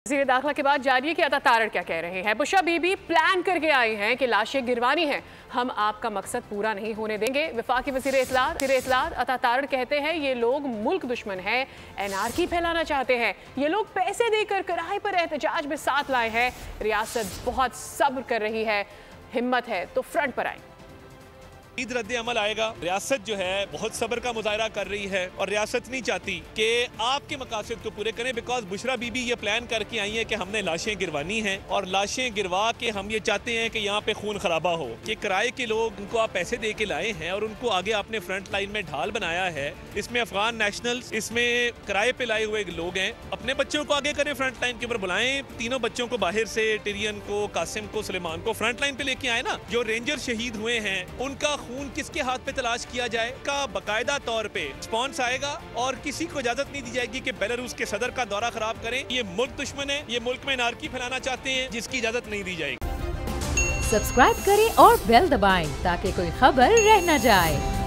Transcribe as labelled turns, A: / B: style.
A: वज़ीर दाखिला के बाद जानिए कि अता तारड़ क्या कह रहे हैं। बुशरा बीबी प्लान करके आई हैं कि लाशें गिरवानी हैं, हम आपका मकसद पूरा नहीं होने देंगे। वफाकी वज़ीर इत्तलात अता तारड़ कहते हैं ये लोग मुल्क दुश्मन हैं, एनआरकी फैलाना चाहते हैं। ये लोग पैसे देकर किराए पर एहतजाज में साथ लाए हैं। रियासत बहुत सब्र कर रही है, हिम्मत है तो फ्रंट पर आए।
B: ईद रद्द अमल आएगा। रियासत जो है बहुत सब्र का मुजाहरा कर रही है और रियासत नहीं चाहती कि आपके मकासद को पूरे करें। बिकॉज बुशरा बीबी ये प्लान करके आई है कि हमने लाशें गिरवानी हैं और लाशें गिरवा के हम ये चाहते हैं कि यहाँ पे खून खराबा हो। कि किराए के लोग उनको आप पैसे दे के लाए हैं और उनको आगे आपने फ्रंट लाइन में ढाल बनाया है। इसमें अफगान नेशनल्स, इसमें किराए पे लाए हुए लोग हैं। अपने बच्चों को आगे करें, फ्रंट लाइन के ऊपर बुलाएं। तीनों बच्चों को बाहर से, टिरियन को, कासिम को, सुलेमान को फ्रंट लाइन पे लेके आए ना। जो रेंजर शहीद हुए हैं उनका खून किसके हाथ पे तलाश किया जाए का बाकायदा तौर पे रिस्पॉन्स आएगा और किसी को इजाजत नहीं दी जाएगी कि बेलारूस के सदर का दौरा खराब करें। ये मुल्क दुश्मन है, ये मुल्क में नारकी फैलाना चाहते हैं जिसकी इजाजत नहीं दी जाएगी।
C: सब्सक्राइब करें और बेल दबाएं ताकि कोई खबर रह न जाए।